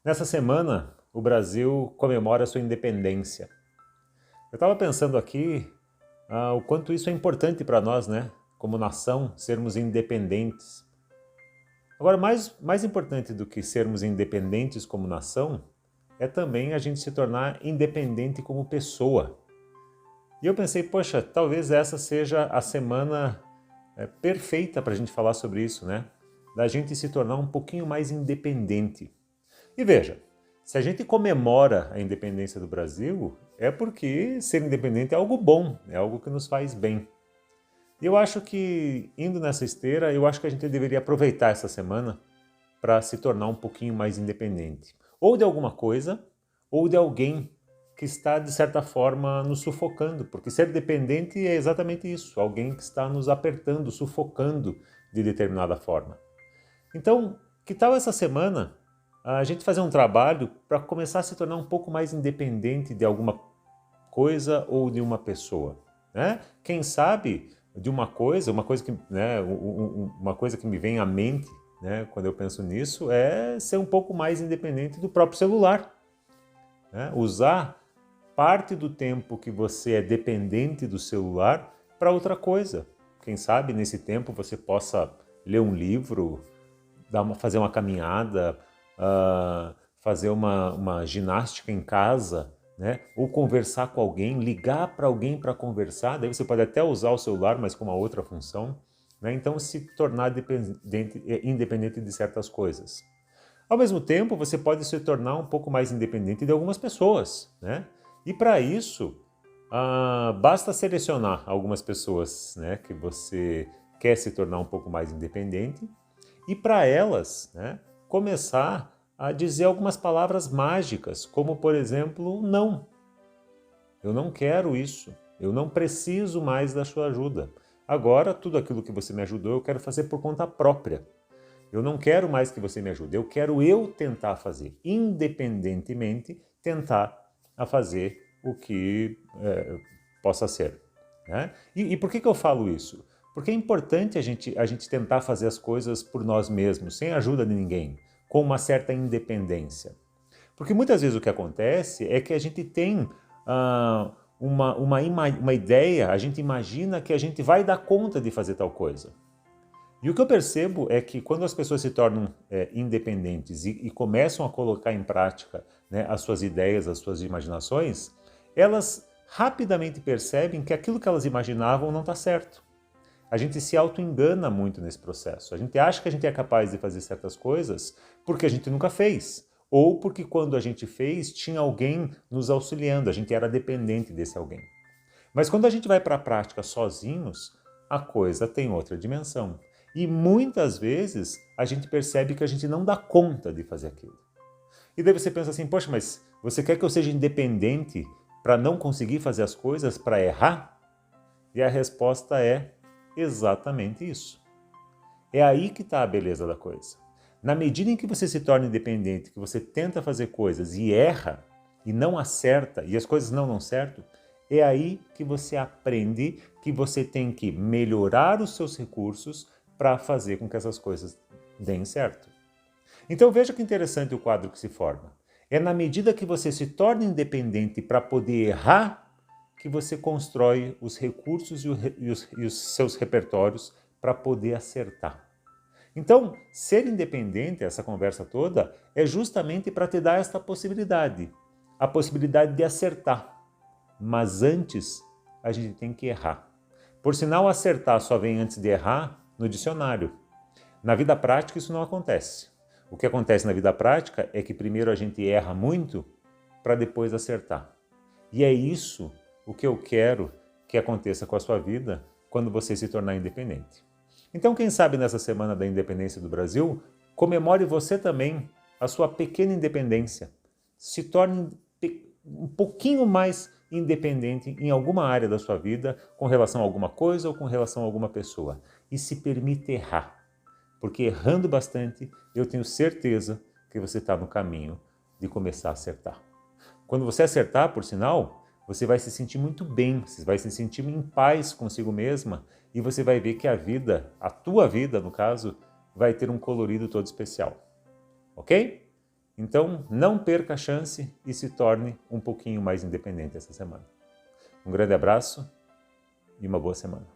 Nessa semana, o Brasil comemora sua independência. Eu estava pensando aqui o quanto isso é importante para nós, né? Como nação, sermos independentes. Agora, mais importante do que sermos independentes como nação, é também a gente se tornar independente como pessoa. E eu pensei, poxa, talvez essa seja a semana perfeita para a gente falar sobre isso, né? Da gente se tornar um pouquinho mais independente. E veja, se a gente comemora a independência do Brasil, é porque ser independente é algo bom, é algo que nos faz bem. E eu acho que, indo nessa esteira, eu acho que a gente deveria aproveitar essa semana para se tornar um pouquinho mais independente. Ou de alguma coisa, ou de alguém que está, de certa forma, nos sufocando. Porque ser dependente é exatamente isso, alguém que está nos apertando, sufocando de determinada forma. Então, que tal essa semana a gente fazer um trabalho para começar a se tornar um pouco mais independente de alguma coisa ou de uma pessoa, né? Quem sabe de uma coisa que, né, uma coisa que me vem à mente, né, quando eu penso nisso, é ser um pouco mais independente do próprio celular, né? Usar parte do tempo que você é dependente do celular para outra coisa. Quem sabe nesse tempo você possa ler um livro, fazer uma caminhada, fazer uma ginástica em casa, né? Ou conversar com alguém, ligar para alguém para conversar, daí você pode até usar o celular, mas com uma outra função, né? Então se tornar independente de certas coisas. Ao mesmo tempo, você pode se tornar um pouco mais independente de algumas pessoas, né? E para isso, basta selecionar algumas pessoas, né, que você quer se tornar um pouco mais independente e para elas, né, começar a dizer algumas palavras mágicas, como por exemplo, não. Eu não quero isso. Eu não preciso mais da sua ajuda. Agora, tudo aquilo que você me ajudou, eu quero fazer por conta própria. Eu não quero mais que você me ajude, eu quero eu tentar fazer, independentemente, tentar a fazer o que possa ser. Né? E por que eu falo isso? Porque é importante a gente tentar fazer as coisas por nós mesmos, sem a ajuda de ninguém, com uma certa independência. Porque muitas vezes o que acontece é que a gente tem uma ideia, a gente imagina que a gente vai dar conta de fazer tal coisa. E o que eu percebo é que quando as pessoas se tornam independentes e começam a colocar em prática, né, as suas ideias, as suas imaginações, elas rapidamente percebem que aquilo que elas imaginavam não está certo. A gente se auto-engana muito nesse processo. A gente acha que a gente é capaz de fazer certas coisas porque a gente nunca fez. Ou porque quando a gente fez, tinha alguém nos auxiliando, a gente era dependente desse alguém. Mas quando a gente vai para a prática sozinhos, a coisa tem outra dimensão. E muitas vezes a gente percebe que a gente não dá conta de fazer aquilo. E daí você pensa assim, poxa, mas você quer que eu seja independente para não conseguir fazer as coisas, para errar? E a resposta é exatamente isso. É aí que está a beleza da coisa. Na medida em que você se torna independente, que você tenta fazer coisas e erra, e não acerta, e as coisas não dão certo, é aí que você aprende que você tem que melhorar os seus recursos para fazer com que essas coisas deem certo. Então veja que interessante o quadro que se forma. É na medida que você se torna independente para poder errar que você constrói os recursos e os seus repertórios para poder acertar. Então, ser independente, essa conversa toda, é justamente para te dar esta possibilidade, a possibilidade de acertar. Mas antes, a gente tem que errar. Por sinal, acertar só vem antes de errar no dicionário. Na vida prática, isso não acontece. O que acontece na vida prática é que primeiro a gente erra muito para depois acertar. E é isso o que eu quero que aconteça com a sua vida quando você se tornar independente. Então, quem sabe nessa semana da independência do Brasil, comemore você também a sua pequena independência. Se torne um pouquinho mais independente em alguma área da sua vida, com relação a alguma coisa ou com relação a alguma pessoa. E se permita errar. Porque errando bastante, eu tenho certeza que você está no caminho de começar a acertar. Quando você acertar, por sinal, você vai se sentir muito bem, você vai se sentir em paz consigo mesma e você vai ver que a vida, a tua vida no caso, vai ter um colorido todo especial. Ok? Então, não perca a chance e se torne um pouquinho mais independente essa semana. Um grande abraço e uma boa semana.